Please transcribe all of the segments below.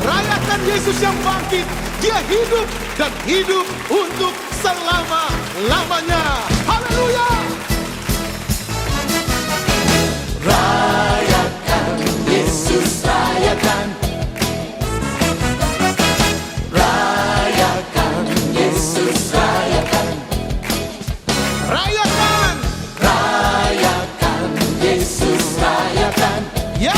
Rayakan Yesus yang bangkit. Dia hidup dan hidup untuk selama-lamanya. Haleluya. Rayakan Yesus, rayakan. Rayakan Yesus, rayakan. Rayakan. Rayakan Yesus, rayakan. Ya.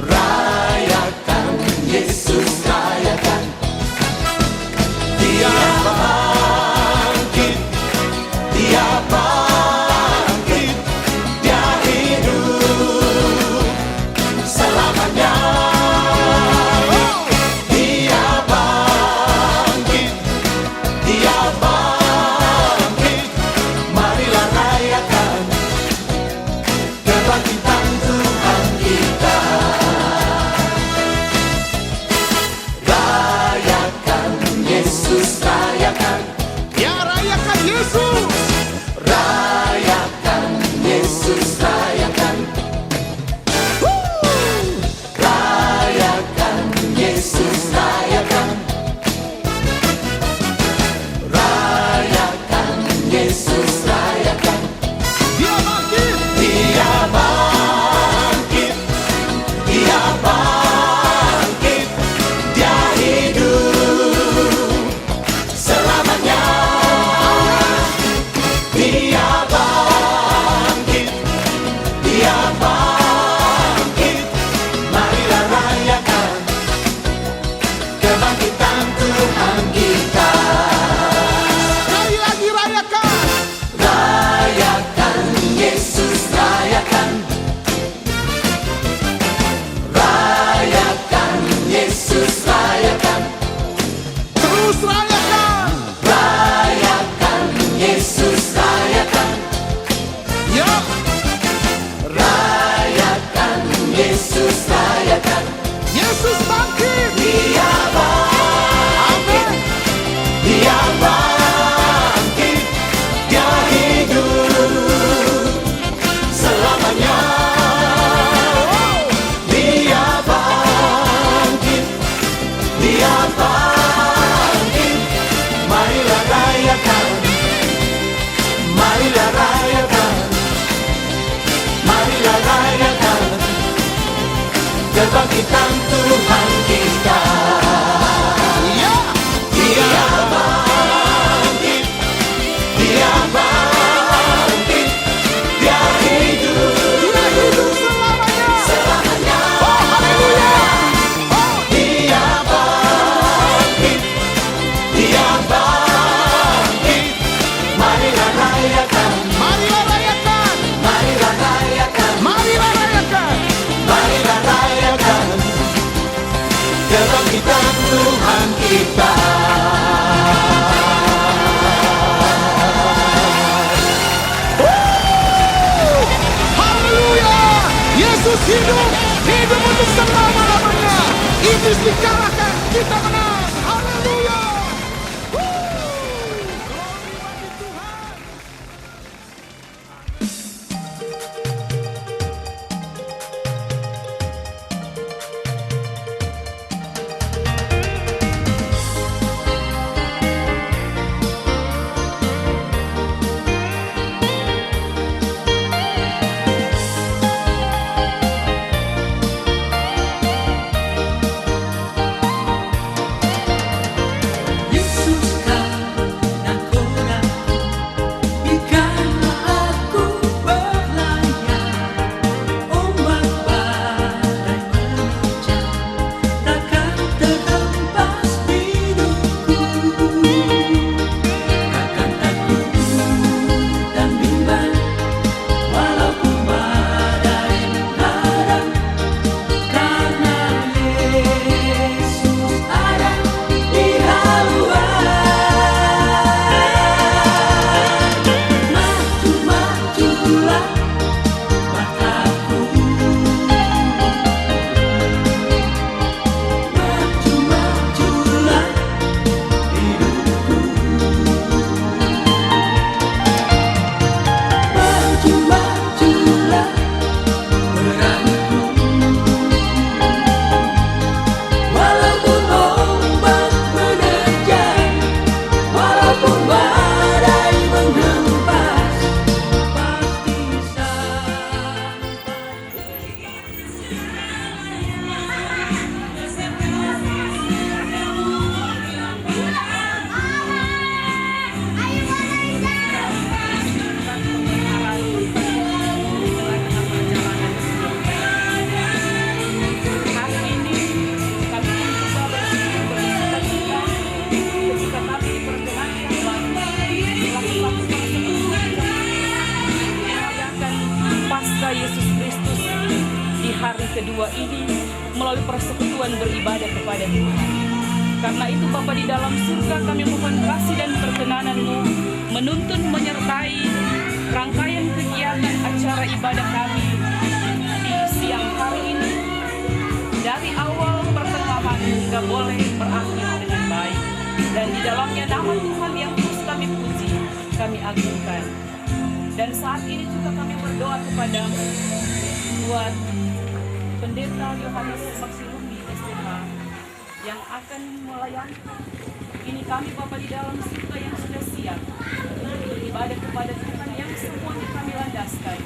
Rayakan Yesus, rayakan. Dia bangkit, dia bangkit, dia hidup selamanya. Dia bangkit, dia bangkit. Marilah rayakan kebangkitan Tuhan kita. Rayakan Yesus, rayakan. Ya, rayakan Yesus. Rayakan Yesus, rayakan. Rayakan Yesus, rayakan. Rayakan Yesus, rayakan. Dia bangkit. Dia bangkit, dia bangkit, dia hidup selamanya. Dia bangkit, dia bangkit. Marilah rayakan kebangkitan Tuhan kita. Sekali lagi rayakan. Rayakan Yesus, rayakan. Rayakan Yesus, rayakan. Terus rayakan. Rayakan Yesus, rayakan. Ya. Rayakan Yesus, rayakan. Yesus bangkit. Dia bangkit, Amin. dia bangkit, dia hidup selamanya. Dia bangkit, dia bangkit. Marilah rayakan, marilah rayakan, marilah rayakan kebangkitan Tuhan kita. Ya. Dia bangkit, dia bangkit, dia hidup Dia hidup selamanya. selamanya. Oh, haleluya. Oh, Dia bangkit, dia bangkit. Marilah rayakan, marilah rayakan. marilah rayakan, Marilah rayakan. marilah rayakan kebangkitan Tuhan kita. Haleluya. Yesus hidup. Hidup untuk selama-lamanya. Iblis dikalahkan. Kita menang. Haleluya. Glory bagi Tuhan. melalui persekutuan beribadah kepada Tuhan. Karena itu Bapa di dalam surga, kami mohon kasih dan perkenanan-Mu menuntun menyertai rangkaian kegiatan acara ibadah kami di siang hari ini. Dari awal pertengahan hingga boleh berakhir dengan baik. Dan di dalamnya nama Tuhan yang terus kami puji, kami agungkan. Dan saat ini juga kami berdoa kepada-Mu buat Pendeta Yohanes Maksilumi STH yang akan melayani ini kami Bapa di dalam surga yang sudah siap untuk beribadah kepada Tuhan yang semuanya kami landaskan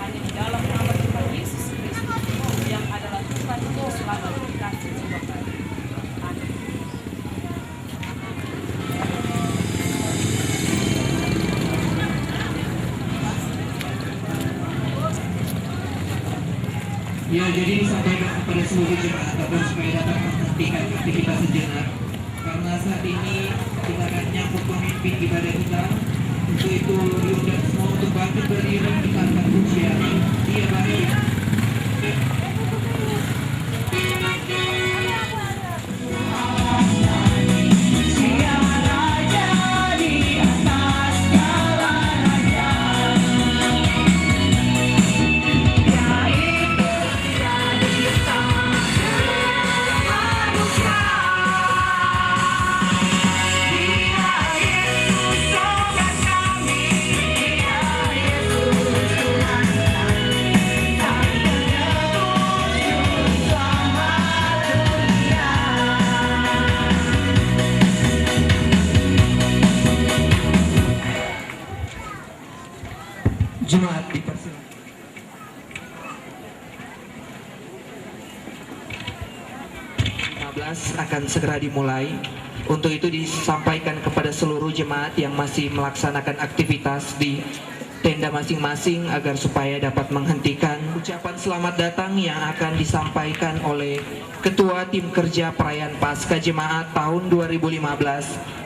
hanya di dalam nama Tuhan Yesus Kristus yang adalah Tuhan untuk selamat dikasih jiwa kami. Amin. Ya, jadi disampaikan kepada seluruh jemaat agar supaya dapat menghentikan aktivitas sejenak. Karena saat ini kita akan menyambut pemimpin ibadah kita. Untuk itu diundang semua untuk bangkit berdiri kita akan pujian. Dia baik. Jemaat dipersilakan. Akan segera dimulai. Untuk itu disampaikan kepada seluruh jemaat yang masih melaksanakan aktivitas di tenda masing-masing agar supaya dapat menghentikan ucapan selamat datang yang akan disampaikan oleh Ketua Tim Kerja Perayaan Paskah Jemaat tahun 2015.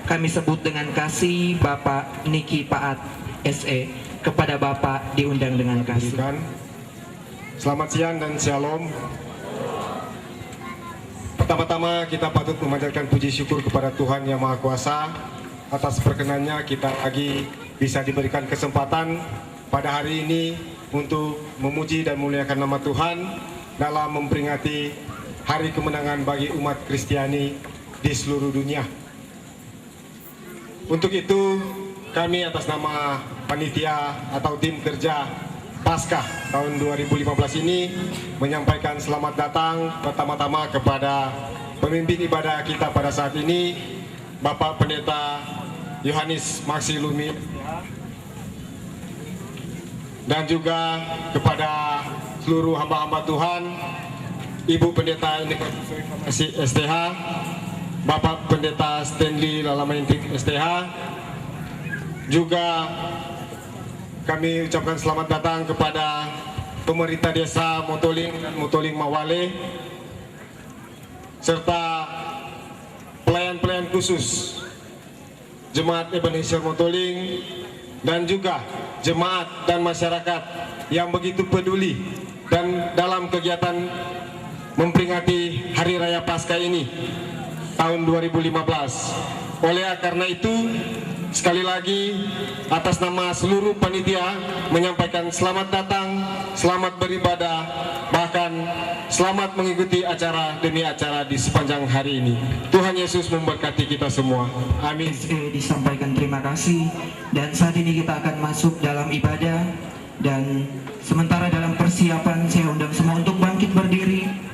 Kami sebut dengan kasih Bapak Niki Paat SE. Kepada Bapak diundang dengan kasih. Selamat siang dan shalom. Pertama-tama kita patut memanjatkan puji syukur kepada Tuhan Yang Maha Kuasa atas perkenannya kita lagi bisa diberikan kesempatan pada hari ini untuk memuji dan memuliakan nama Tuhan dalam memperingati hari kemenangan bagi umat Kristiani di seluruh dunia. Untuk itu kami atas nama panitia atau tim kerja Paskah tahun 2015 ini menyampaikan selamat datang pertama-tama kepada pemimpin ibadah kita pada saat ini, Bapak Pendeta Yohanes Maksilumi, dan juga kepada seluruh hamba-hamba Tuhan, Ibu Pendeta STH, Bapak Pendeta Stanley Lalamantik STH. Juga kami ucapkan selamat datang kepada pemerintah desa Motoling dan Motoling Mawale, serta pelayan-pelayan khusus Jemaat Ebenezer Motoling, dan juga jemaat dan masyarakat yang begitu peduli dan dalam kegiatan memperingati Hari Raya Paskah ini tahun 2015. Oleh karena itu, sekali lagi atas nama seluruh panitia menyampaikan selamat datang, selamat beribadah, bahkan selamat mengikuti acara demi acara di sepanjang hari ini. Tuhan Yesus memberkati kita semua. Amin. Disampaikan terima kasih, dan saat ini kita akan masuk dalam ibadah. Dan sementara dalam persiapan, saya undang semua untuk bangkit berdiri.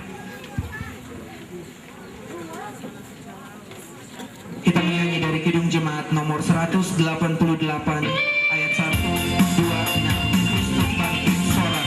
Kita menyanyi dari Kidung Jemaat nomor 188 ayat 1, 2, 6. Kristus bangkit sorak.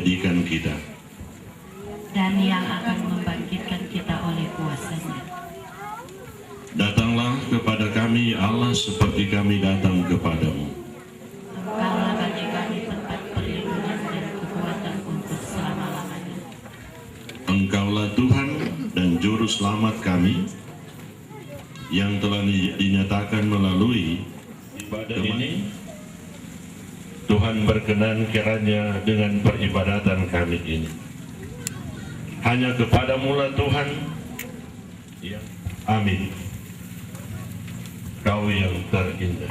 menyedihkan kita. dan yang akan membangkitkan kita oleh kuasa-Nya. Datanglah kepada kami, ya Allah, seperti kami datang kepadamu. Engkaulah bagi kami tempat perlindungan dan kekuatan untuk selama-lamanya. Engkaulah Tuhan dan Juru Selamat kami, yang telah dinyatakan melalui ibadah ini. Tuhan berkenan kiranya dengan peribadatan kami ini hanya kepadamu lah Tuhan. Ya, amin. Kau yang terindah.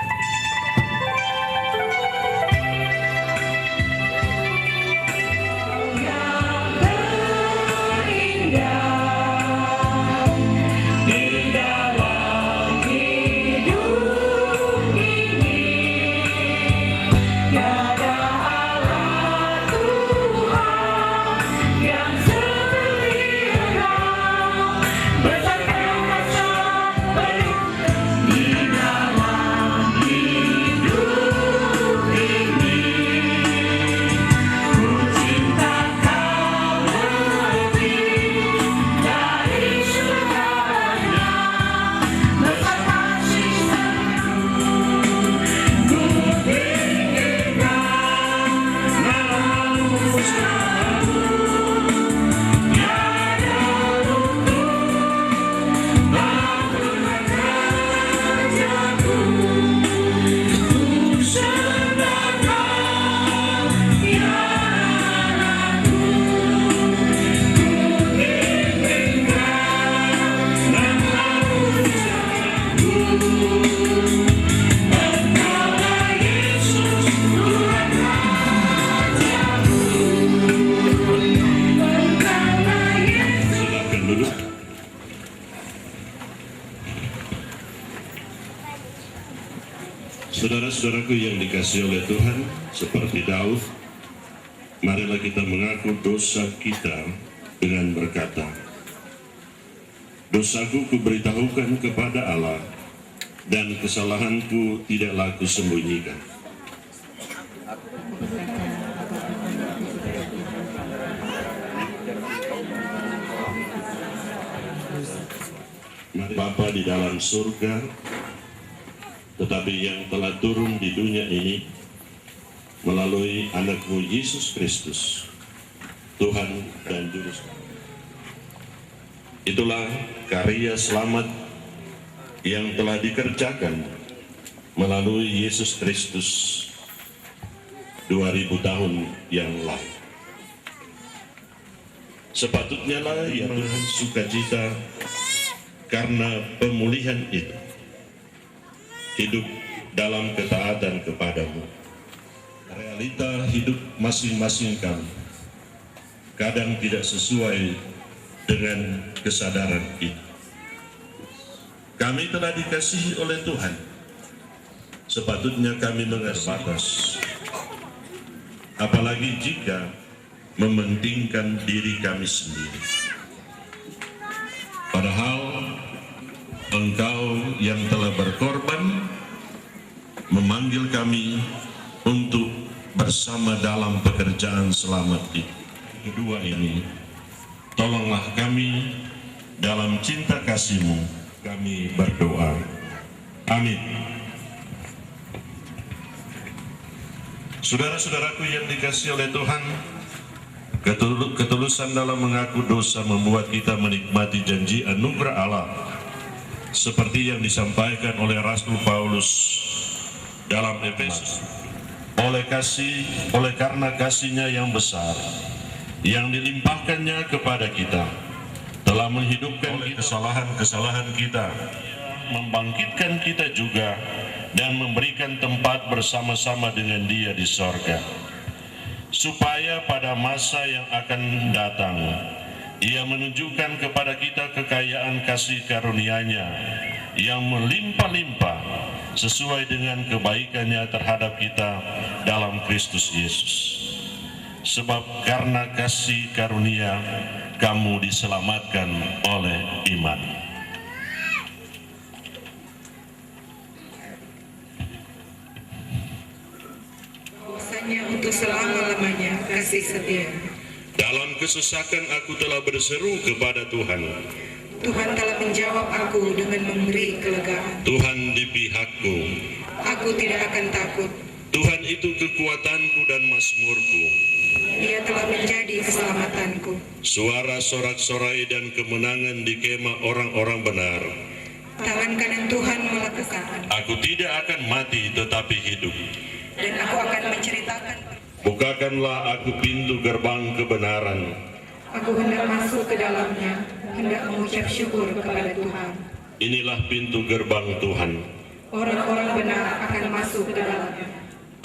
Saudara-saudaraku yang dikasihi oleh Tuhan, seperti Daud, marilah kita mengaku dosa kita dengan berkata, dosaku kuberitahukan kepada Allah, dan kesalahanku tidaklah kusembunyikan. Bapa di dalam surga, tetapi yang telah turun di dunia ini melalui anak-Mu Yesus Kristus, Tuhan dan Juru Selamat. Itulah karya selamat yang telah dikerjakan melalui Yesus Kristus 2000 tahun yang lalu. Sepatutnya lah ya Tuhan sukacita karena pemulihan itu, hidup dalam ketaatan kepadamu. Realita hidup masing-masing kami kadang tidak sesuai dengan kesadaran itu. Kami telah dikasihi oleh Tuhan, sepatutnya kami mengerbatas, apalagi jika mementingkan diri kami sendiri. Padahal Engkau yang telah berkorban memanggil kami untuk bersama dalam pekerjaan selamat itu. Kedua ini, tolonglah kami dalam cinta kasih-Mu, kami berdoa. Amin. Saudara-saudaraku yang dikasihi oleh Tuhan, ketulusan dalam mengaku dosa membuat kita menikmati janji anugerah Allah, seperti yang disampaikan oleh Rasul Paulus dalam Efesus. Oleh karena kasih-Nya yang besar, yang dilimpahkannya kepada kita, telah menghidupkan kesalahan-kesalahan kita, membangkitkan kita juga, dan memberikan tempat bersama-sama dengan Dia di sorga, supaya pada masa yang akan datang Ia menunjukkan kepada kita kekayaan kasih karunia-Nya yang melimpah-limpah sesuai dengan kebaikan-Nya terhadap kita dalam Kristus Yesus. Sebab karena kasih karunia kamu diselamatkan oleh iman. Dosanya untuk selama-lamanya kasih setia. Dalam kesesakan aku telah berseru kepada Tuhan. Tuhan telah menjawab aku dengan memberi kelegaan. Tuhan di pihakku. Aku tidak akan takut. Tuhan itu kekuatanku dan mazmurku. Ia telah menjadi keselamatanku. Suara sorak-sorai dan kemenangan di kemah orang-orang benar. Tangan kanan Tuhan melakukan. Aku tidak akan mati tetapi hidup. Dan aku akan menceritakan. Bukakanlah aku pintu gerbang kebenaran. Aku hendak masuk ke dalamnya, hendak mengucap syukur kepada Tuhan. Inilah pintu gerbang Tuhan. Orang-orang benar akan masuk ke dalamnya.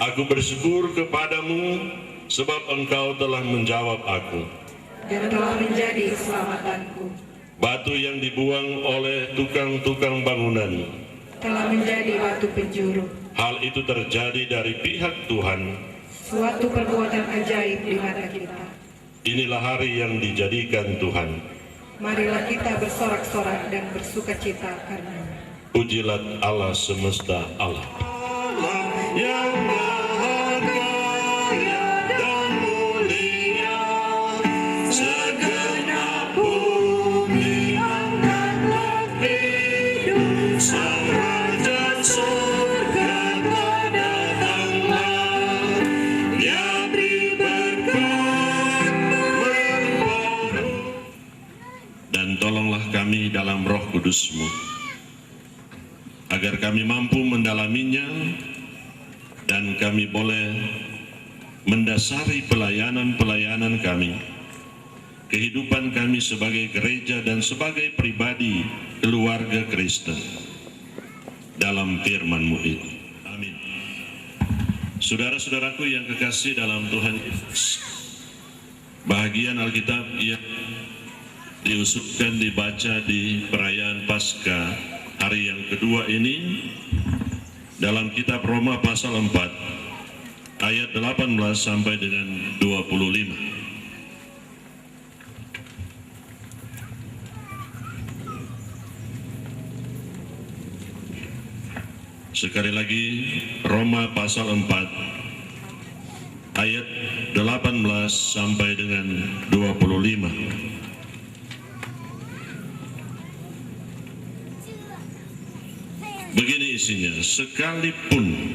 Aku bersyukur kepadamu sebab engkau telah menjawab aku. Dan telah menjadi keselamatanku. Batu yang dibuang oleh tukang-tukang bangunan. Telah menjadi batu penjuru. Hal itu terjadi dari pihak Tuhan. Suatu perbuatan ajaib di mata kita. Inilah hari yang dijadikan Tuhan. Marilah kita bersorak-sorak dan bersukacita karenanya. Pujilah Allah semesta Allah. Yang berharga dan mulia, segenap bumi angkatlah hidup, sang raja surga datanglah, dia beri berkat membaru. Dan tolonglah kami dalam Roh Kudus-Mu, agar kami mampu mendalaminya dan kami boleh mendasari pelayanan-pelayanan kami, kehidupan kami sebagai gereja dan sebagai pribadi keluarga Kristen dalam firman-Mu itu. Amin. Saudara-saudaraku yang kekasih dalam Tuhan Yesus, bahagian Alkitab yang diusulkan dibaca di perayaan Paskah hari yang kedua ini dalam kitab Roma pasal 4 ayat 18 sampai dengan 25. Sekali lagi, Roma pasal 4 ayat 18 sampai dengan 25. Begini isinya,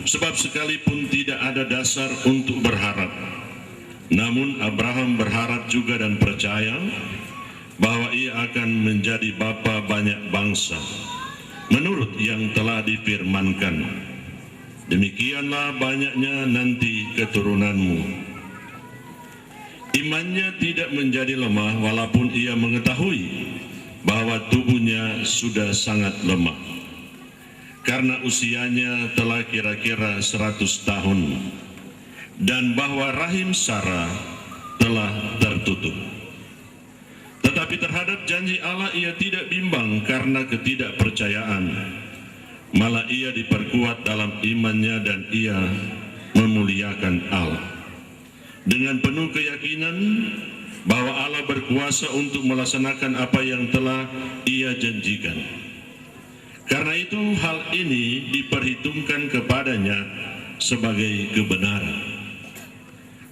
sekalipun tidak ada dasar untuk berharap, namun Abraham berharap juga dan percaya bahwa ia akan menjadi bapa banyak bangsa, menurut yang telah difirmankan, demikianlah banyaknya nanti keturunanmu. Imannya tidak menjadi lemah walaupun ia mengetahui bahwa tubuhnya sudah sangat lemah, karena usianya telah kira-kira 100 tahun, dan bahwa rahim Sarah telah tertutup. Tetapi terhadap janji Allah ia tidak bimbang karena ketidakpercayaan, malah ia diperkuat dalam imannya dan ia memuliakan Allah dengan penuh keyakinan bahwa Allah berkuasa untuk melaksanakan apa yang telah ia janjikan. Karena itu hal ini diperhitungkan kepadanya sebagai kebenaran.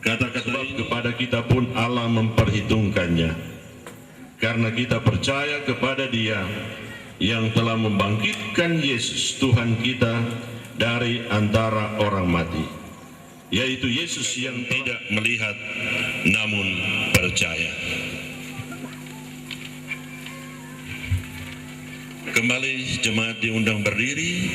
Kata-kata kepada kita pun Allah memperhitungkannya, karena kita percaya kepada Dia yang telah membangkitkan Yesus Tuhan kita dari antara orang mati, yaitu Yesus yang tidak melihat namun percaya. Kembali jemaat diundang berdiri.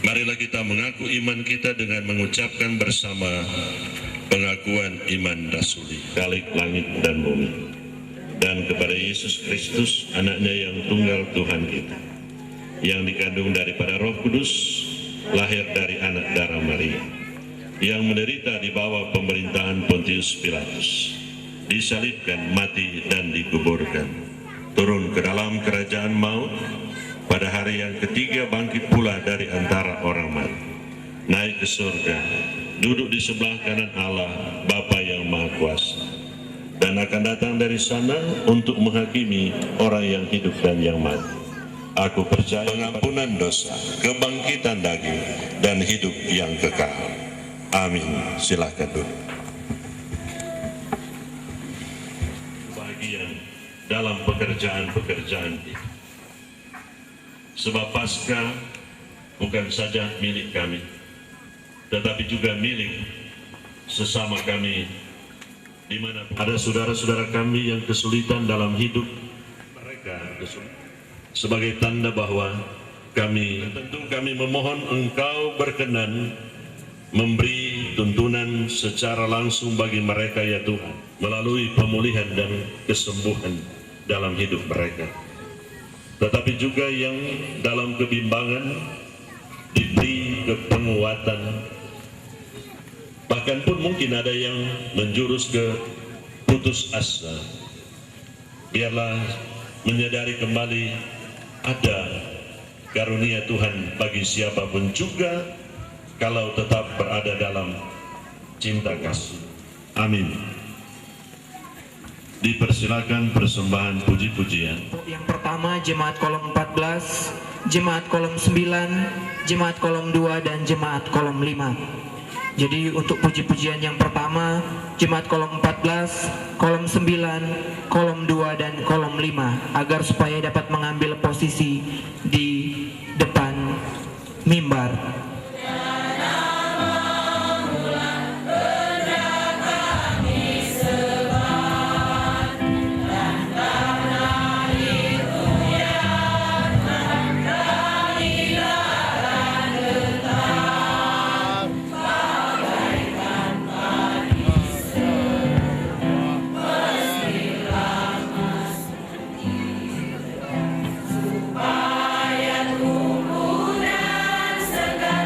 Marilah kita mengaku iman kita dengan mengucapkan bersama pengakuan iman rasuli. Khalik langit dan bumi, dan kepada Yesus Kristus anaknya yang tunggal Tuhan kita, yang dikandung daripada Roh Kudus, lahir dari anak darah Maria, yang menderita di bawah pemerintahan Pontius Pilatus, disalibkan, mati dan dikuburkan, turun ke dalam kerajaan maut, pada hari yang ketiga bangkit pula dari antara orang mati, naik ke surga, duduk di sebelah kanan Allah Bapa yang Maha Kuasa, dan akan datang dari sana untuk menghakimi orang yang hidup dan yang mati. Aku percaya pengampunan dosa, kebangkitan daging, dan hidup yang kekal. Amin. Silakan duduk. Bagian dalam pekerjaan-pekerjaan itu. Sebab Paskah bukan saja milik kami, tetapi juga milik sesama kami, di mana ada saudara-saudara kami yang kesulitan dalam hidup mereka. Sebagai tanda bahwa kami memohon Engkau berkenan memberi tuntunan secara langsung bagi mereka ya Tuhan, melalui pemulihan dan kesembuhan dalam hidup mereka. Tetapi juga yang dalam kebimbangan diberi kepenguatan, bahkan pun mungkin ada yang menjurus ke putus asa. Biarlah menyadari kembali ada karunia Tuhan bagi siapapun juga kalau tetap berada dalam cinta kasih. Amin. Dipersilakan persembahan puji-pujian. Yang pertama jemaat kolom 14, jemaat kolom 9, jemaat kolom 2, dan jemaat kolom 5. Jadi untuk puji-pujian yang pertama jemaat kolom 14, kolom 9, kolom 2, dan kolom 5, agar supaya dapat mengambil posisi di depan mimbar. Segala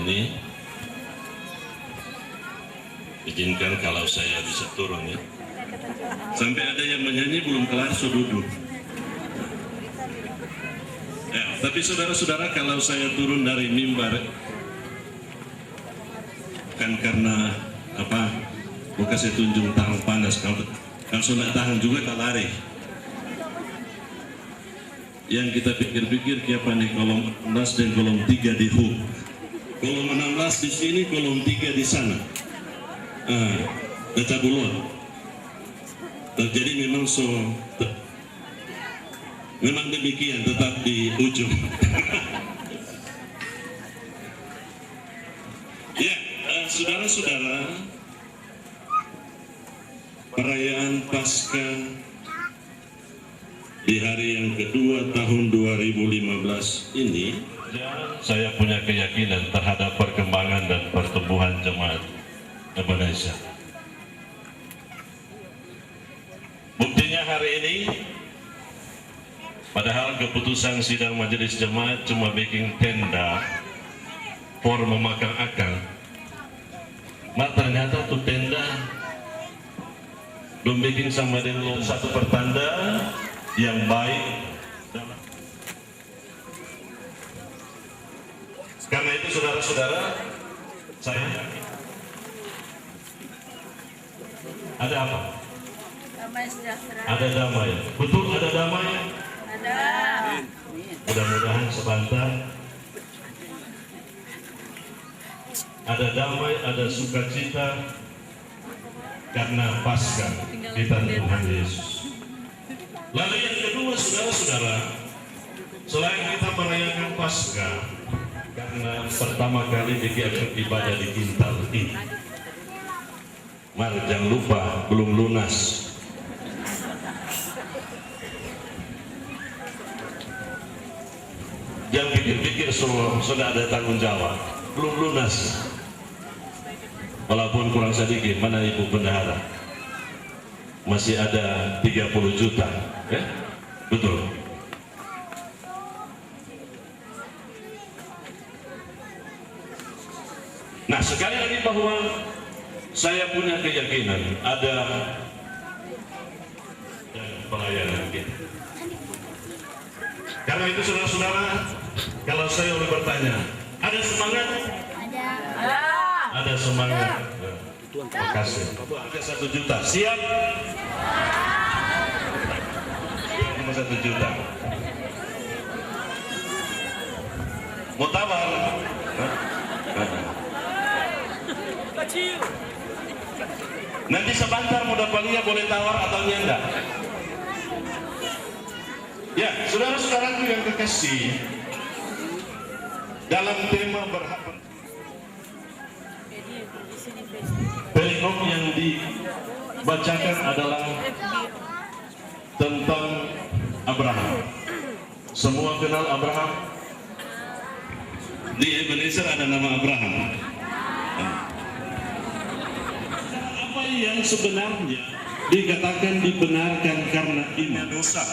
ini, izinkan kalau saya bisa turun ya. Sampai ada yang menyanyi belum kelar sudah duduk. Ya, tapi saudara-saudara, kalau saya turun dari mimbar kan karena apa? Bukan saya tunjuk tahan panas, kalau sudah tahan juga tak lari. Yang kita pikir-pikir siapa nih kolom 16 dan kolom 3 di hook. Kolom 16 di sini, kolom 3 di sana. Baca bulon. Jadi memang memang demikian, tetap di ujung. Ya, saudara-saudara, perayaan Paskah di hari yang kedua tahun 2015 ini, saya punya keyakinan terhadap perkembangan dan pertumbuhan jemaat Ebenezer. Buktinya hari ini, padahal keputusan sidang majelis jemaat cuma bikin tenda for memakan akal, ternyata tuh tenda belum bikin sama dengan satu pertanda yang baik. Karena itu saudara-saudara, saya ada apa? Damai sejahtera. Ada damai. Betul ada damai? Ada. Mudah-mudahan sebentar ada damai, ada sukacita karena Paskah kita Tuhan Yesus. Lalu yang kedua, saudara-saudara, selain kita merayakan Paskah karena pertama kali dikirimkan ibadah di Kintal ini, mari jangan lupa belum lunas. Jangan pikir-pikir sudah ada tanggung jawab, belum lunas. Walaupun kurang sedikit, mana Ibu Bendahara? Masih ada 30 juta, ya? Betul. Nah, sekali lagi bahwa saya punya keyakinan ada pelayanan kita. Karena itu saudara-saudara, kalau saya boleh bertanya, ada semangat? Ada. Ada semangat. Terima kasih. Ada 1 juta. Siap? 1 juta. Mau tawar? Kecil. Nanti sebentar mudah palia boleh tawar atau enggak? Ya, saudara-saudaraku yang kekasih, dalam tema berhak perikop yang dibacakan adalah tentang Abraham. Semua kenal Abraham? Di Ebenezer ada nama Abraham. Apa yang sebenarnya dikatakan dibenarkan karena ini dosa?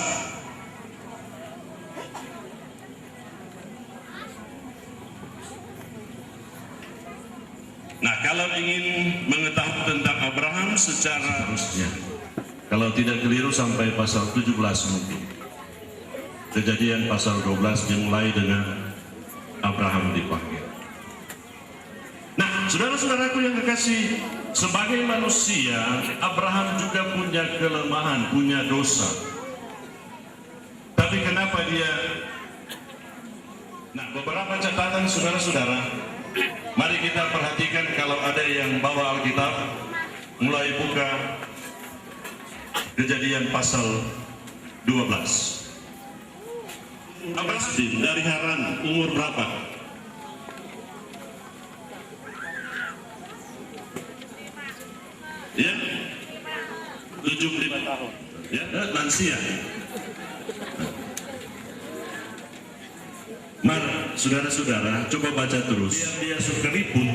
Nah, kalau ingin mengetahui tentang Abraham secara harusnya, kalau tidak keliru sampai pasal 17 mungkin. Kejadian pasal 12 dimulai dengan Abraham dipanggil. Nah, saudara-saudaraku yang kekasih, sebagai manusia, Abraham juga punya kelemahan, punya dosa. Tapi kenapa dia? Nah, beberapa catatan saudara-saudara. Mari kita perhatikan kalau ada yang bawa Alkitab, mulai buka Kejadian pasal 12. Abraham dari Haran umur berapa? Ya, 75 tahun. Ya, lansia. Mari saudara-saudara coba baca terus. Dia suka ribut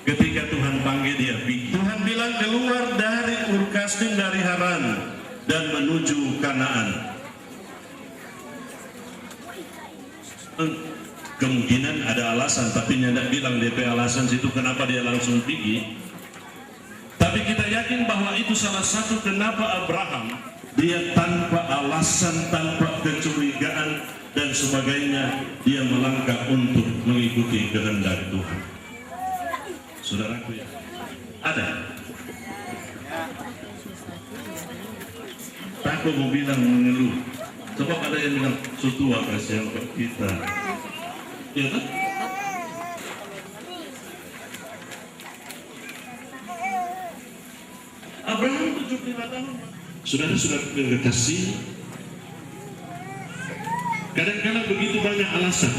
ketika Tuhan panggil dia pergi. Tuhan bilang keluar dari Ur Kasdim dari Haran dan menuju Kanaan. kemungkinan ada alasan, tapi tidak bilang DP alasan situ kenapa dia langsung pergi. Tapi kita yakin bahwa itu salah satu kenapa Abraham dia tanpa alasan, tanpa kecurigaan dan sebagainya, dia melangkah untuk mengikuti kehendak Tuhan. Saudaraku ya, ada. Aku mau bilang mengeluh, sebab ada yang bilang sutua kasihan kita, ya kan? Abraham 75 tahun. Saudara-saudara kekasih, kadang-kadang begitu banyak alasan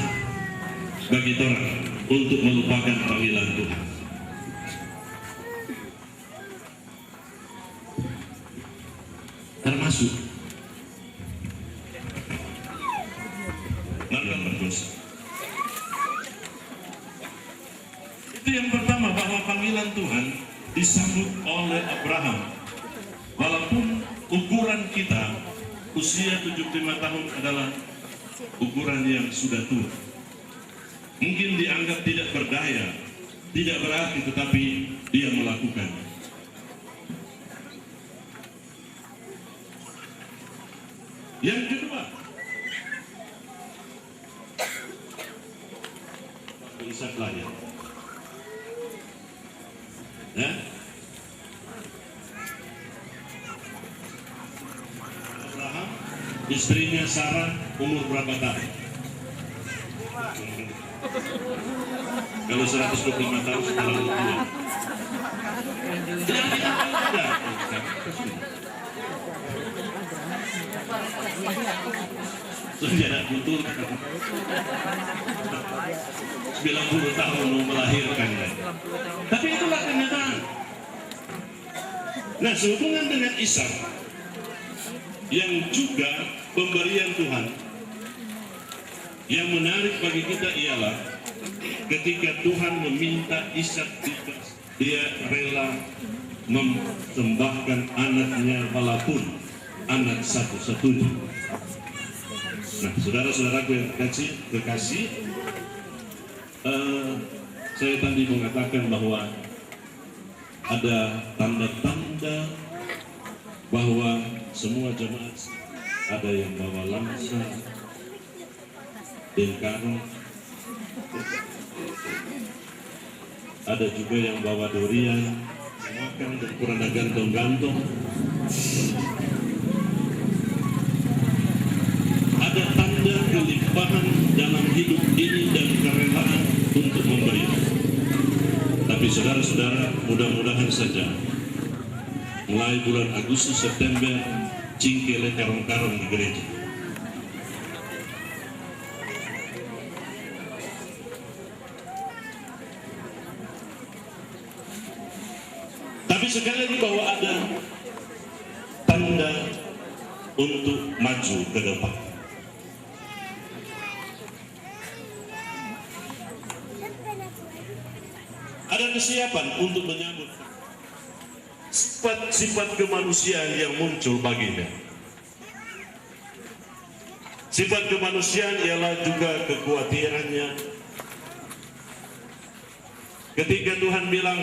bagi orang untuk melupakan panggilan Tuhan. Termasuk mantan berdosa. Itu yang pertama, bahwa panggilan Tuhan disambut oleh Abraham. Walaupun ukuran kita usia 75 tahun adalah ukuran yang sudah tua, mungkin dianggap tidak berdaya, tidak berarti, tetapi dia melakukan. Yang kedua, Ishak lahir. Ya? Abraham, istrinya Sarah umur berapa tahun? Kalau 125 tahun terlalu tua. Tidak ada. Sudah butuh 90 tahun mau melahirkan. Tapi itulah kenyataan. Nah, sehubungan dengan Ishak yang juga pemberian Tuhan, yang menarik bagi kita ialah ketika Tuhan meminta Ishak, dia rela mempersembahkan anaknya walaupun anak satu-satunya. Nah, saudara-saudaraku yang kekasih, saya tadi mengatakan bahwa ada tanda-tanda bahwa semua jemaat ada yang bawa langsa, dengkaro, ada juga yang bawa durian, makan dan kurang gantong-gantong. Ada tanda kelimpahan dalam hidup ini dan kerelaan untuk memberi. Tapi saudara-saudara, mudah-mudahan saja mulai bulan Agustus September cingkele karung-karung di gereja. Tapi sekali lagi bahwa ada tanda untuk maju ke depan. Ada kesiapan untuk menyambut sifat-sifat kemanusiaan yang muncul baginya. Sifat kemanusiaan ialah juga kekhawatirannya. Ketika Tuhan bilang,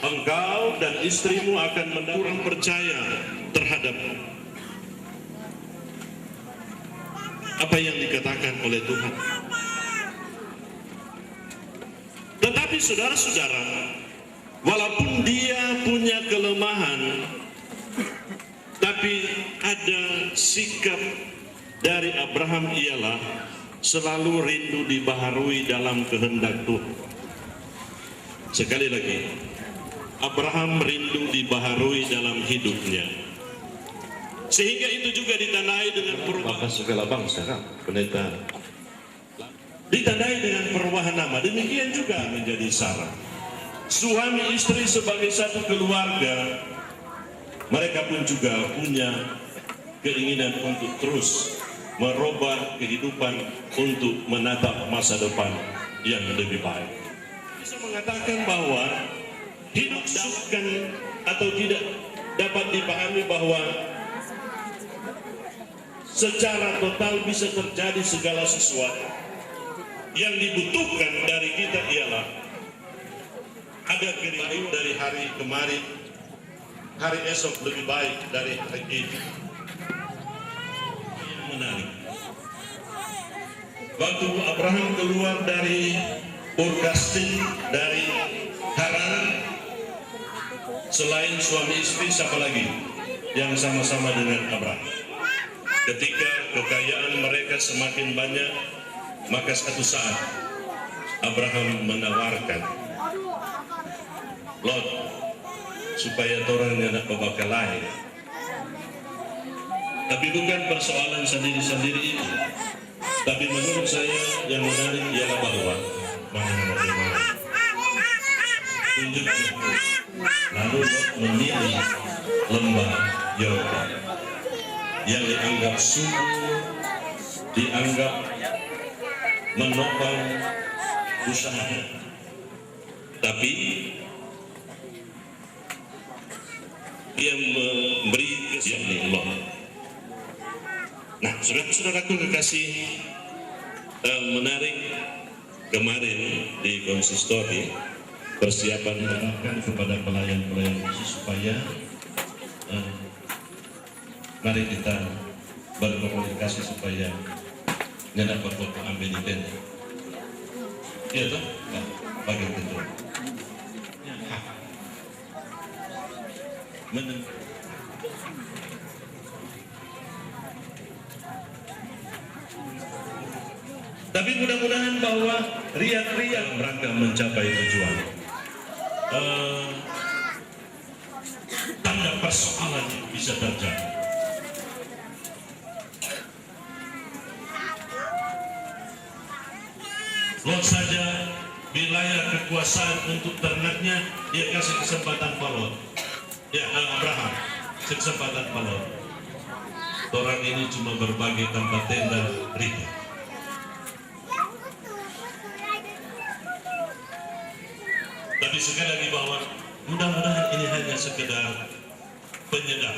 engkau dan istrimu akan kurang percaya terhadap apa yang dikatakan oleh Tuhan. Tetapi saudara-saudara, walaupun dia punya kelemahan, tapi ada sikap dari Abraham ialah selalu rindu dibaharui dalam kehendak Tuhan. Sekali lagi, Abraham rindu dibaharui dalam hidupnya. Sehingga itu juga ditandai dengan perubahan segala bangsa, pendeta. Ditandai dengan perubahan nama. Demikian juga menjadi Sarah. Suami istri sebagai satu keluarga, mereka pun juga punya keinginan untuk terus merubah kehidupan untuk menatap masa depan yang lebih baik. Bisa mengatakan bahwa hidup bukan atau tidak dapat dipahami bahwa secara total bisa terjadi segala sesuatu. Yang dibutuhkan dari kita ialah agar kerindu dari hari kemarin, hari esok lebih baik dari hari ini. Yang menarik, waktu Abraham keluar dari Ur Kasdim, dari Haran, selain suami istri siapa lagi yang sama-sama dengan Abraham? Ketika kekayaan mereka semakin banyak, maka satu saat Abraham menawarkan Lot supaya torangnya nak bakal lahir. Tapi bukan persoalan sendiri-sendiri itu. Tapi menurut saya yang menarik ialah bahwa tunjuk lalu Lot memilih lembah Yordan yang dianggap subur, dianggap menopang usaha. Tapi dia memberi yakni Allah. Nah, saudara-saudaraku kekasih, menarik kemarin di konsistori persiapan menerapkan kepada pelayan-pelayan supaya mari kita berkomunikasi supaya dapat foto ambil di tenda. Iya toh? Bagian kedua. Tapi mudah-mudahan bahwa riak-riak mereka mencapai tujuan. Tanda persoalan bisa terjadi. Lot saja wilayah kekuasaan untuk ternaknya dia kasih kesempatan Lot. Ya, Abraham kesempatan Lot. Orang ini cuma berbagi tempat tenda riba. Tapi sekali lagi bahwa mudah-mudahan ini hanya sekedar penyedap,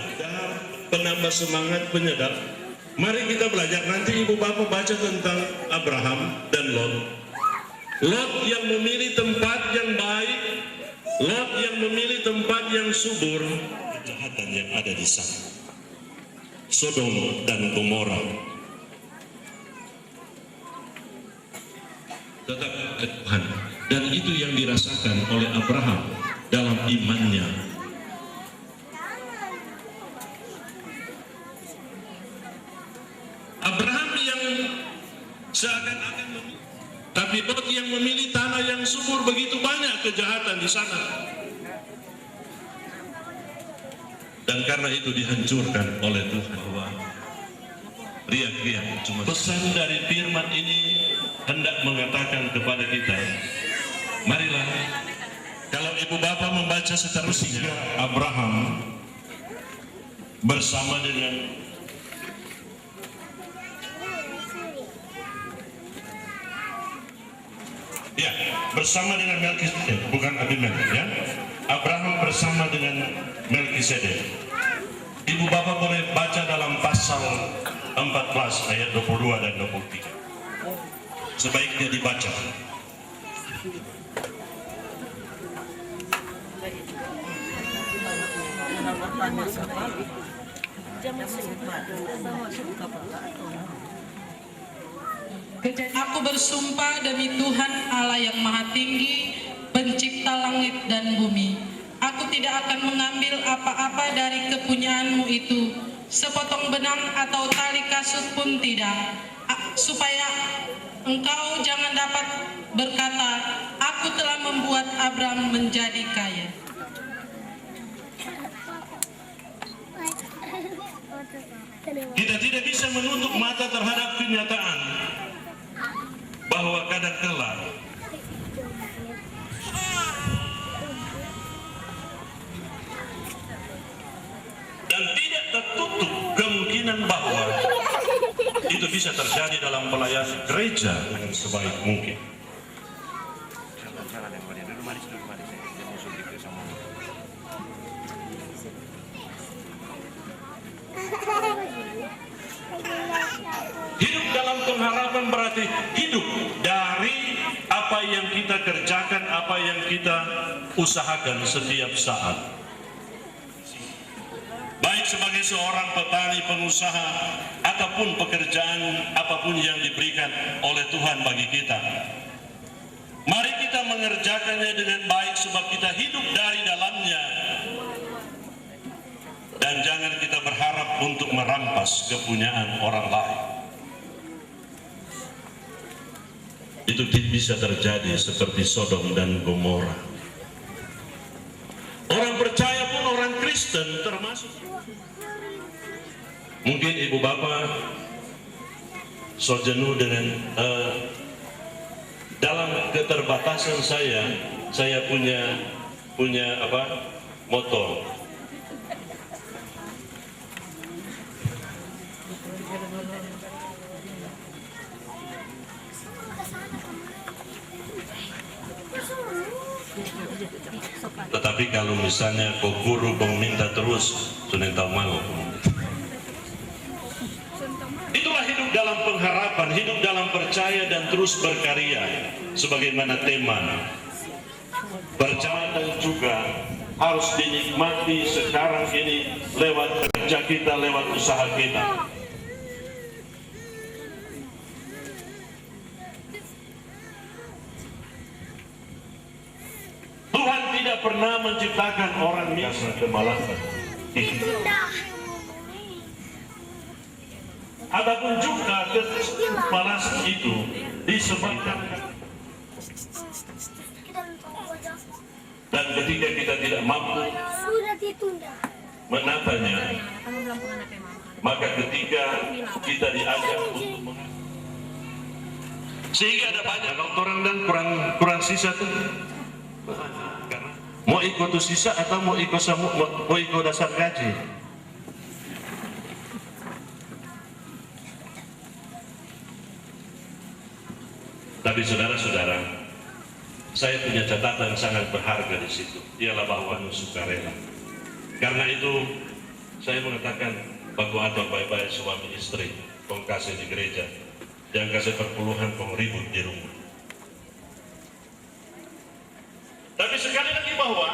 penambah semangat penyedap. Mari kita belajar, nanti ibu bapak baca tentang Abraham dan Lot. Lot yang memilih tempat yang baik, Lot yang memilih tempat yang subur. Kejahatan yang ada di sana, Sodom dan Gomora, tetap Tuhan. Dan itu yang dirasakan oleh Abraham dalam imannya. Abraham yang seakan-akan, tapi Lot yang memilih tanah yang subur. Begitu banyak kejahatan di sana, dan karena itu dihancurkan oleh Tuhan. Riak-riak cuma pesan dari firman ini hendak mengatakan kepada kita, marilah kalau ibu bapak membaca seterusnya, Abraham bersama dengan Melkisedek, bukan Abimelek ya. Abraham bersama dengan Melkisedek. Ibu bapak boleh baca dalam pasal 14 ayat 22 dan 23. Sebaiknya dibaca. Aku bersumpah demi Tuhan Allah yang Maha Tinggi, pencipta langit dan bumi, aku tidak akan mengambil apa-apa dari kepunyaanmu itu, sepotong benang atau tali kasut pun tidak, supaya engkau jangan dapat berkata, aku telah membuat Abraham menjadi kaya. Kita tidak bisa menutup mata terhadap kenyataan bahwa kadang-kala dan tidak tertutup kemungkinan bahwa itu bisa terjadi dalam pelayanan gereja dengan sebaik mungkin. Hidup dalam pengharapan berarti hidup dari apa yang kita usahakan setiap saat. Baik sebagai seorang petani, pengusaha, ataupun pekerjaan apapun yang diberikan oleh Tuhan bagi kita. Mari kita mengerjakannya dengan baik sebab kita hidup dari dalamnya. Dan jangan kita berharap untuk merampas kepunyaan orang lain. Itu bisa terjadi seperti Sodom dan Gomora. Orang percaya pun, orang Kristen termasuk. Mungkin ibu bapak so jenuh dengan dalam keterbatasan saya punya moto. Tetapi kalau misalnya kau guru kau minta terus, sudah tahu malu. Itulah hidup dalam pengharapan, hidup dalam percaya dan terus berkarya. Sebagaimana tema percaya dan juga harus dinikmati sekarang ini lewat kerja kita, lewat usaha kita. Tuhan tidak pernah menciptakan orang miskin kemalasan. Adapun juga kemalasan itu disebabkan dan ketika kita tidak mampu menatanya, maka ketika kita diajak untuk sehingga ada banyak orang dan kurang sisa tuh. Mau ikut sisa atau mau ikut dasar gaji? Tapi saudara-saudara, saya punya catatan sangat berharga di situ. Ialah bahwa sukarela. Karena itu saya mengatakan bahwa ada baik-baik suami istri, kong kasih di gereja, jangan kasih perpuluhan, kong ribut di rumah. Tapi sekali lagi bahwa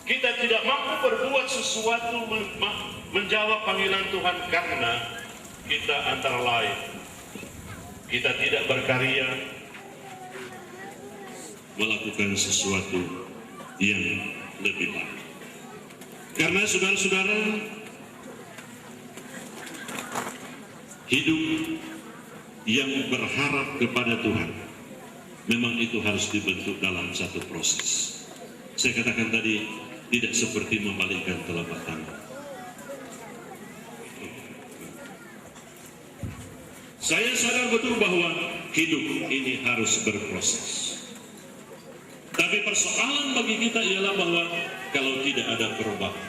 kita tidak mampu berbuat sesuatu menjawab panggilan Tuhan karena kita antara lain kita tidak berkarya melakukan sesuatu yang lebih baik. Karena saudara-saudara, hidup yang berharap kepada Tuhan memang itu harus dibentuk dalam satu proses. Saya katakan tadi, tidak seperti membalikkan telapak tangan. Saya sadar betul bahwa hidup ini harus berproses. Tapi persoalan bagi kita ialah bahwa kalau tidak ada perubahan,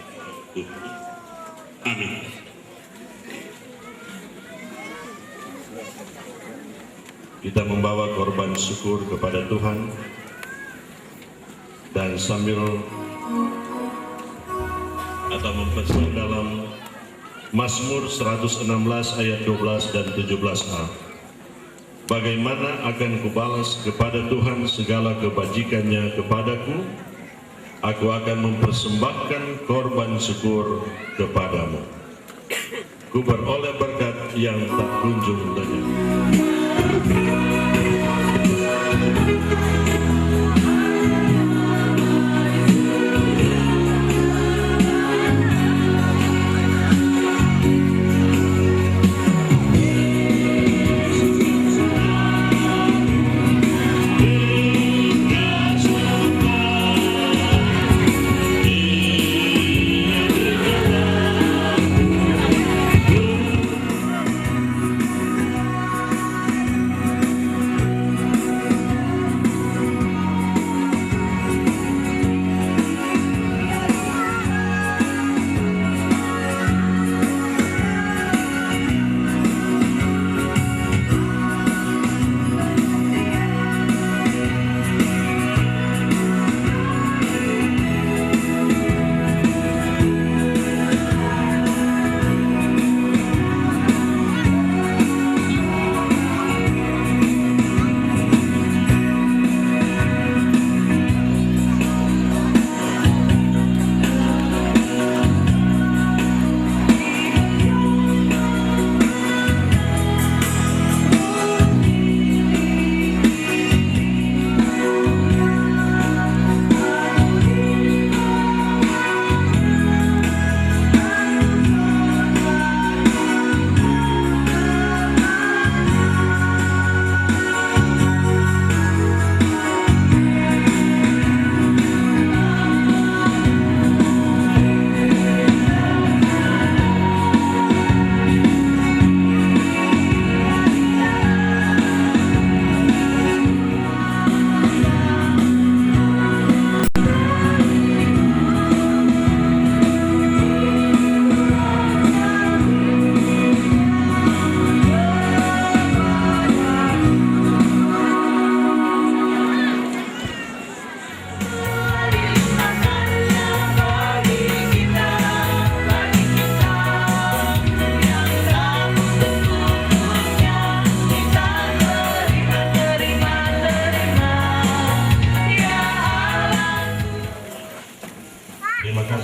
amin. Kita membawa korban syukur kepada Tuhan dan sambil atau mempesan dalam Mazmur 116 ayat 12 dan 17a. Bagaimana akan kubalas kepada Tuhan segala kebajikannya kepadaku? Aku akan mempersembahkan korban syukur kepadamu. Ku beroleh berkat yang tak kunjung lenyap.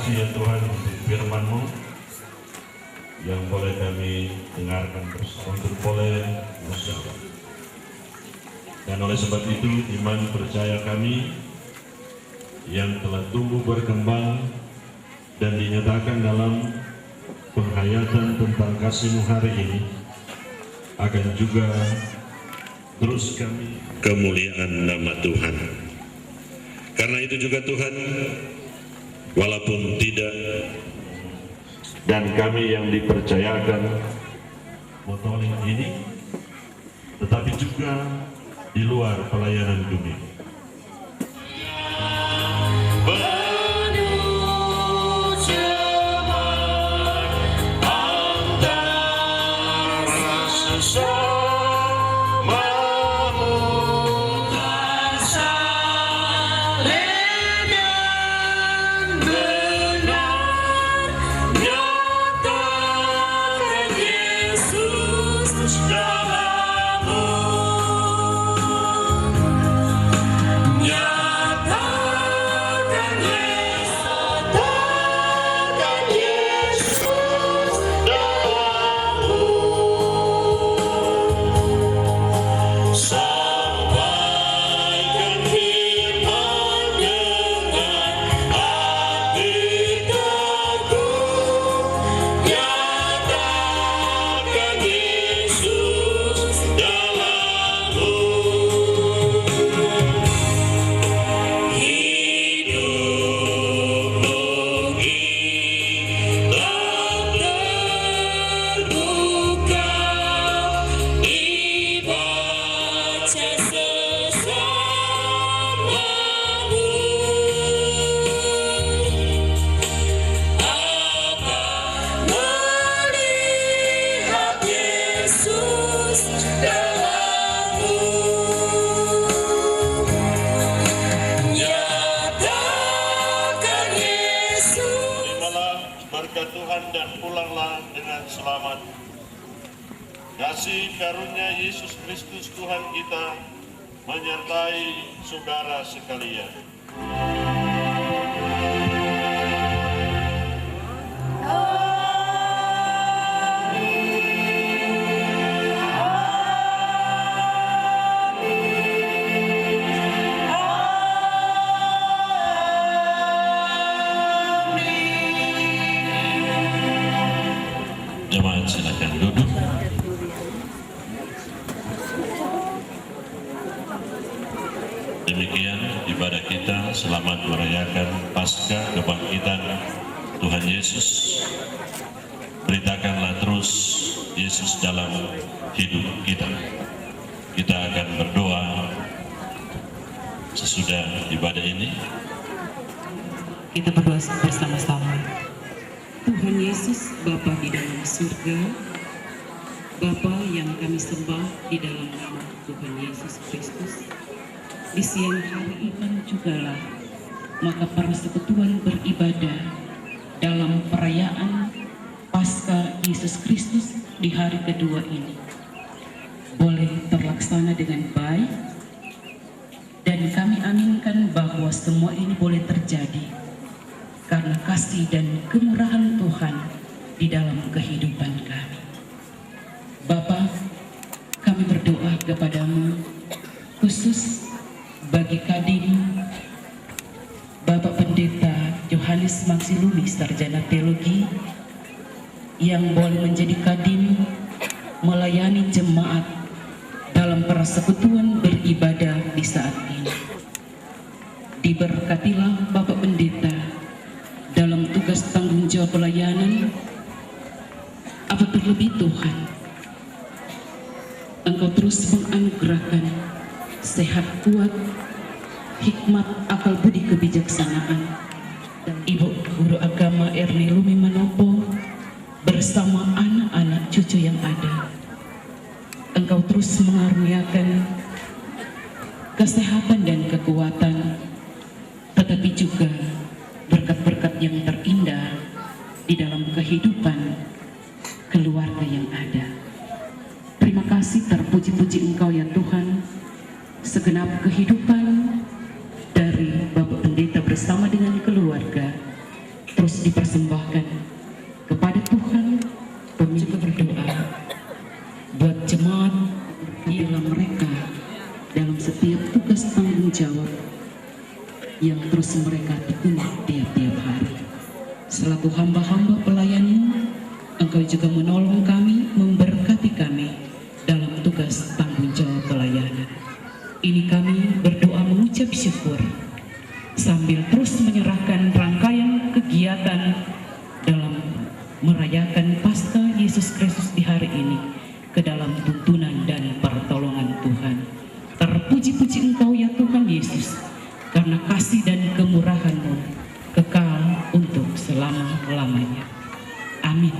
kasih ya Tuhan untuk firman-Mu yang boleh kami dengarkan bersama untuk boleh bersama. Dan oleh sebab itu iman percaya kami yang telah tumbuh berkembang dan dinyatakan dalam penghayatan tentang kasih-Mu hari ini akan juga terus kami kemuliaan nama Tuhan. Karena itu juga Tuhan, walaupun tidak dan kami yang dipercayakan motoling ini, tetapi juga di luar pelayanan kami. Berkat Tuhan dan pulanglah dengan selamat. Kasih karunia Yesus Kristus Tuhan kita menyertai saudara sekalian. Jemaat silakan duduk. Demikian ibadah kita selamat merayakan Paskah kebangkitan Tuhan Yesus. Beritakanlah terus Yesus dalam hidup kita. Kita akan berdoa sesudah ibadah ini. Kita berdoa bersama-sama. Tuhan Yesus, Bapa di dalam surga, Bapa yang kami sembah di dalam nama Tuhan Yesus Kristus, di siang hari ini jugalah maka persekutuan beribadah dalam perayaan Paskah Yesus Kristus di hari kedua ini boleh terlaksana dengan baik, dan kami aminkan bahwa semua ini boleh terjadi karena kasih dan kemurahan Tuhan di dalam kehidupan kami. Bapa, kami berdoa kepadamu khusus bagi Kadin Bapak Pendeta Yohanes Maksilumi, Sarjana Teologi, yang boleh menjadi Kadin melayani jemaat dalam persekutuan beribadah di saat ini. Diberkatilah Bapak Pendeta dalam tugas tanggung jawab pelayanan, apa terlebih Tuhan, Engkau terus menganugerahkan sehat kuat, hikmat, akal budi kebijaksanaan, dan Ibu Guru Agama Erni Lumi Manopo bersama anak-anak cucu yang ada. Engkau terus mengaruniakan kesehatan dan kekuatan, tetapi juga berkat-berkat yang terindah di dalam kehidupan keluarga yang ada. Terima kasih, terpuji-puji Engkau ya Tuhan, segenap kehidupan dari Bapak Pendeta bersama dengan keluarga terus tanggung jawab yang terus mereka tekuni tiap-tiap hari. Selaku hamba-hamba pelayan-Mu, Engkau juga menolong kami, memberkati kami dalam tugas tanggung jawab pelayanan. Ini kami berdoa mengucap syukur sambil terus menyerahkan rangkaian kegiatan dalam merayakan Paskah Yesus Kristus di hari ini ke dalam tuntunan dan pertolongan Tuhan. Terpuji-puji Engkau ya Tuhan Yesus, karena kasih dan kemurahan-Mu kekal untuk selama-lamanya. Amin.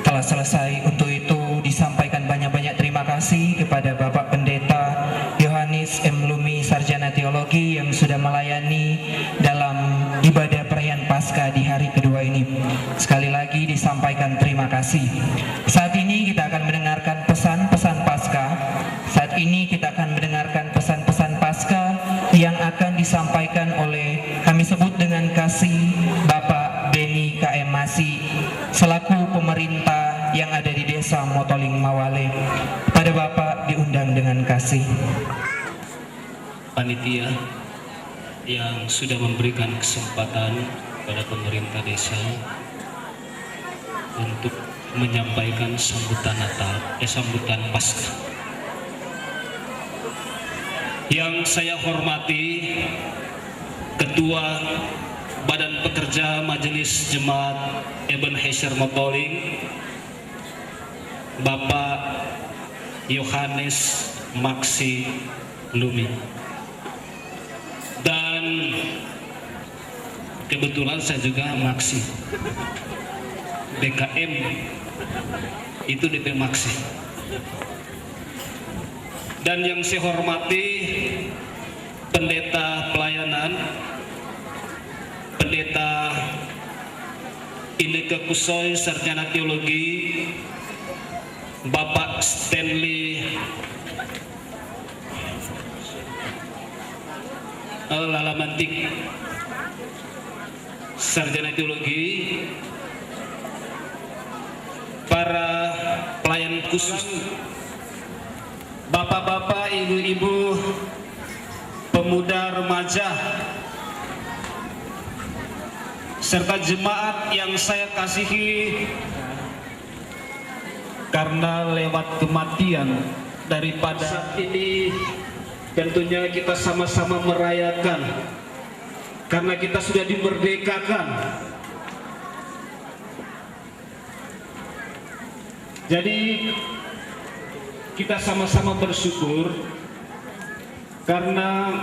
Telah selesai, untuk itu disampaikan banyak-banyak terima kasih kepada Bapak Pendeta Yohanes M. Lumi, Sarjana Teologi, yang sudah melayani dalam ibadah perayaan Paskah di hari kedua ini. Sekali lagi disampaikan terima kasih. Saat ini kita akan mendengarkan pesan-pesan Paskah. Saat ini kita akan mendengarkan pesan-pesan Paskah yang akan disampaikan oleh, kami sebut dengan kasih, Bapak Beni KM Masi, selaku pemerintah yang ada di Desa Motoling Mawale. Pada Bapak diundang dengan kasih. Panitia yang sudah memberikan kesempatan pada pemerintah desa untuk menyampaikan sambutan sambutan Paskah. Yang saya hormati Ketua Badan Pekerja Majelis Jemaat Ebenezer Motoling, Bapak Yohanes Maksi Lumi. Dan kebetulan saya juga Maksi BKM, itu DP Maksi. Dan yang saya hormati Pendeta Pelayanan, Pendeta Inneke Kusoy, Sarjana Teologi, Bapak Stanley Lalamantik, Sarjana Teologi, para pelayan khusus, bapak-bapak, ibu-ibu, pemuda, remaja, serta jemaat yang saya kasihi, karena lewat kematian daripada saat ini tentunya kita sama-sama merayakan, karena kita sudah dimerdekakan. Jadi kita sama-sama bersyukur, karena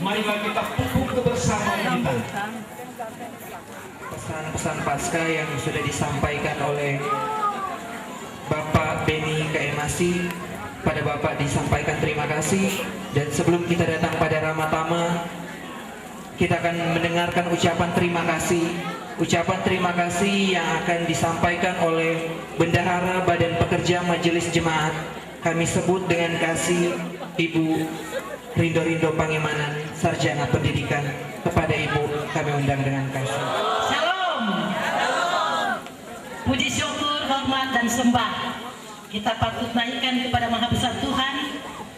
marilah kita pupuk kebersamaan kita. Pesan-pesan Paskah yang sudah disampaikan oleh Bapak Beni KMASI, pada Bapak disampaikan terima kasih. Dan sebelum kita datang pada Ramatama, kita akan mendengarkan ucapan terima kasih. Ucapan terima kasih yang akan disampaikan oleh Bendahara Badan Pekerja Majelis Jemaat, kami sebut dengan kasih, Ibu Rindo Pangimanan, Sarjana Pendidikan. Kepada Ibu kami undang dengan kasih. Shalom. Puji syukur, hormat dan sembah kita patut naikkan kepada Maha Besar Tuhan,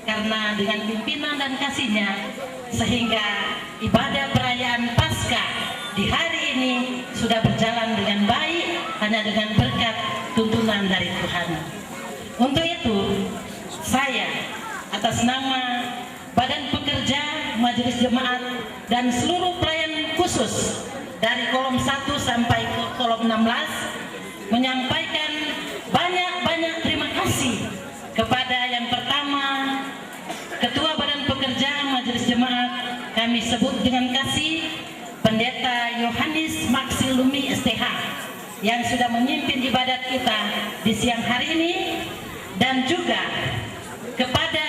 karena dengan pimpinan dan kasih-Nya sehingga ibadah perayaan Paskah di hari ini sudah berjalan dengan baik, hanya dengan berkat tuntunan dari Tuhan. Untuk itu, saya atas nama Badan Pekerja Majelis Jemaat dan seluruh pelayan khusus dari kolom 1 sampai ke kolom 16 menyampaikan banyak-banyak terima kasih kepada yang pertama Ketua Badan Pekerja Majelis Jemaat, kami sebut dengan kasih, Pendeta Yohanes Maksi Lumi STH, yang sudah memimpin ibadat kita di siang hari ini, dan juga kepada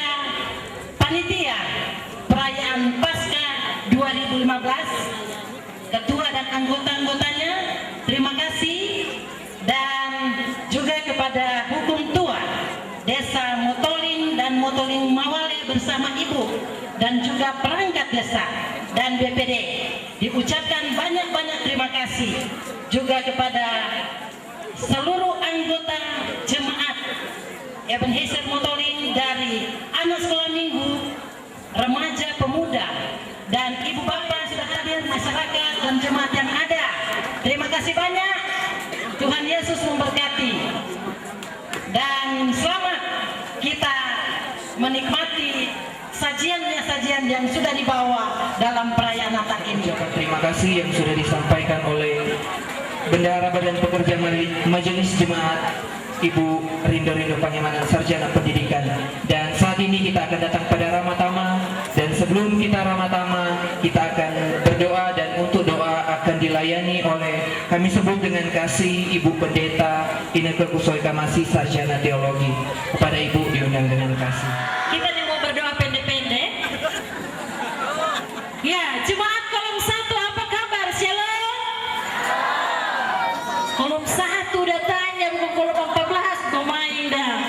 panitia perayaan Paskah 2015, ketua dan anggota-anggotanya, terima kasih. Dan juga kepada hukum tua Desa Motoling dan Motoling Mawale bersama Ibu dan juga perangkat desa dan BPD, diucapkan banyak-banyak terima kasih juga kepada seluruh anggota jemaat Ebenezer Motoling dari anak sekolah minggu, remaja, pemuda, dan ibu bapak sudah hadir, masyarakat dan jemaat yang ada. Terima kasih banyak. Tuhan Yesus memberkati. Dan selamat kita menikmati sajian yang sudah dibawa dalam perayaan Natal ini. Terima kasih yang sudah disampaikan oleh Bendahara Badan Pekerja Majelis Jemaat Ibu Rindo Pangemanan Sarjana Pendidikan. Dan saat ini kita akan datang pada Ramatama, dan sebelum kita Ramatama kita akan berdoa, dan untuk doa akan dilayani oleh kami sebut dengan kasih Ibu Pendeta Inneke Kusoi Kamasi Sarjana Teologi. Kepada Ibu diundang dengan kasih. Kita mau berdoa pendek-pendek. Ya, jemaat kolom 1 apa kabar? Shalom. Kolom 1 udah tanya, bukan kolom 14 mau main dah.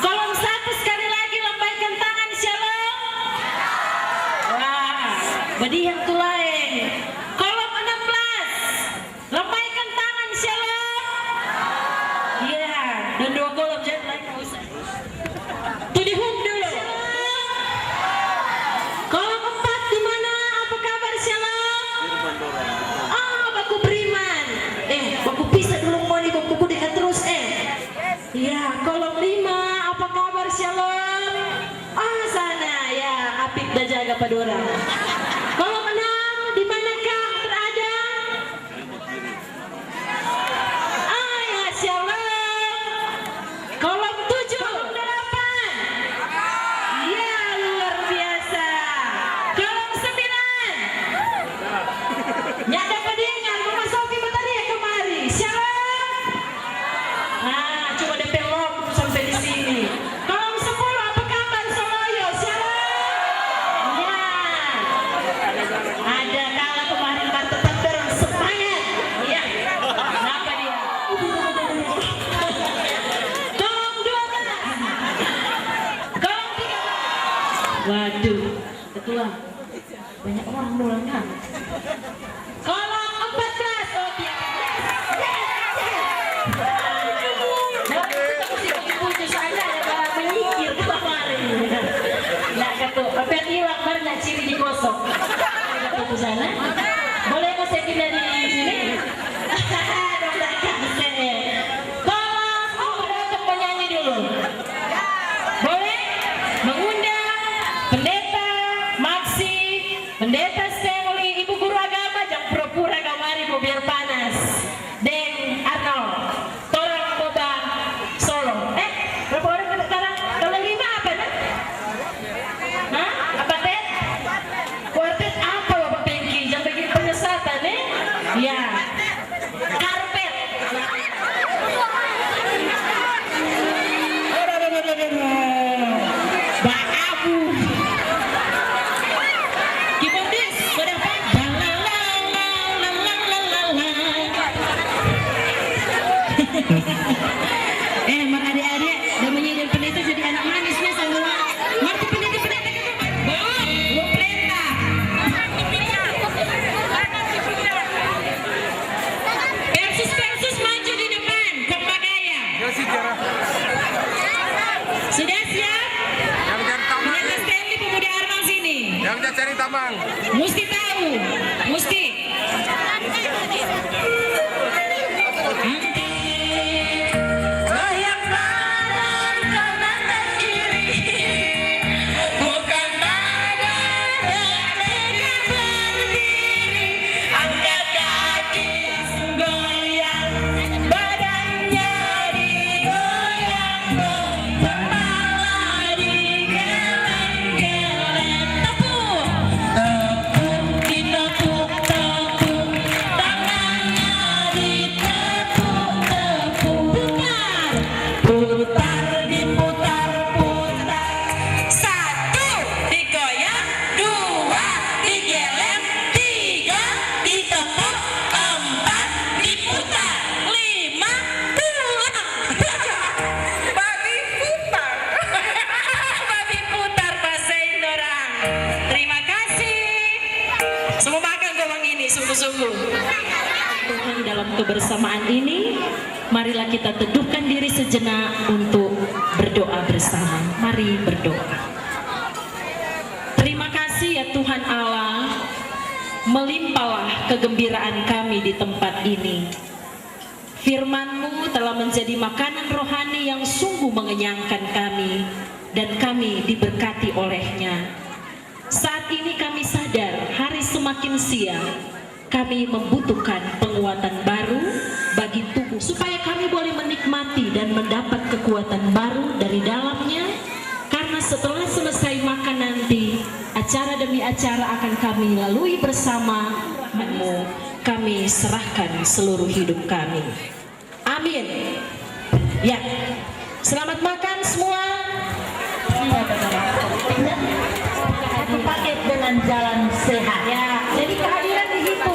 Kolom 1 sekali lagi lambaikan tangan. Shalom. Wah, bedihan tulai. Kolom 16 lambaikan tangan. Shalom. Iya, dan 2 kolom jadi lagi nggak usah. Tuh di home dulu. Kolom 4 di mana? Apa kabar? Shalom. Baku beriman. Baku pisah dulu mau nih, baku dekat terus. Ya, kolom 5 apa kabar? Shalom. Sana ya, Apik dah jaga Padora. Kolom 6 di manakah berada? Ya, shalom. Kolom 7, kolom 8. Ya, luar biasa. Kolom 9. Nyak dapat dengar Mama Sofi tadi ya kemari. Shalom. Coba DP lom sampai di sini. Kolom 10 apa kabar Soloyo? Shalom. Ya. Ada kala kemarin tetap bersemangat. Ya. Kenapa dia? Kolom 12. Kolom 13. Waduh, ketua. Banyak orang mulanya. Kolom 14. Oh, dia. Menyikir kemarin. Nggak ketuk. Tapi hilang banyak ciri digosok. Ketuk ke sana. Boleh nggak saya pindah di sini? Kolom untuk penyanyi dulu. Boleh mengundang pendeta Maksi, pendeta Stanley, ibu guru agama, jam pura-pura kamari mobil panas. Deng Arnold, Torang Boba Solo. Berapa orang sekarang? Kalau 5 apa dah? Apa teh? Kuartet apa Bapak Pengki? Jangan bikin penyesatan ya. Karpet. Baabu. Keyboardis, berapa? Mak adik-adik dan menjadi pendeta jadi anak manisnya semua. Ngerti pendeta belum pendeta. Persis maju di depan, Kembagaya. Sudah siap? Pendeta Stanley, pemuda Arnold sini. Yang cari tamang. Mesti tahu, mesti. Tuhan, dalam kebersamaan ini, marilah kita teduhkan diri sejenak untuk berdoa bersama. Mari berdoa. Terima kasih ya Tuhan Allah, melimpahlah kegembiraan kami di tempat ini. Firman-Mu telah menjadi makanan rohani yang sungguh mengenyangkan kami, dan kami diberkati olehnya. Saat ini kami sadar hari semakin siang, kami membutuhkan penguatan baru bagi tubuh supaya kami boleh menikmati dan mendapat kekuatan baru dari dalamnya, karena setelah selesai makan nanti acara demi acara akan kami lalui bersama-Mu. Kami serahkan seluruh hidup kami. Amin. Ya, selamat makan semua. Paket dengan jalan sehat. Ya, jadi kehadiran begitu.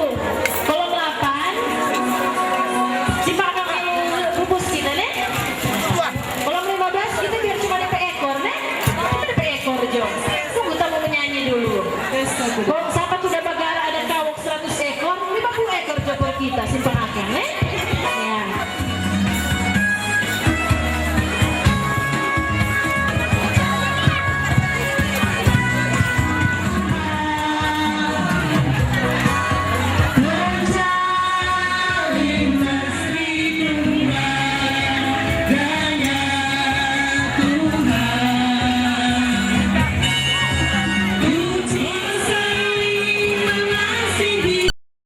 Kalau 8, siapa yang bubus kita nih? Kalau 15 kita biar cuma DP ekor nih. Kita DP ekor Jo. Tunggu tamu menyanyi dulu.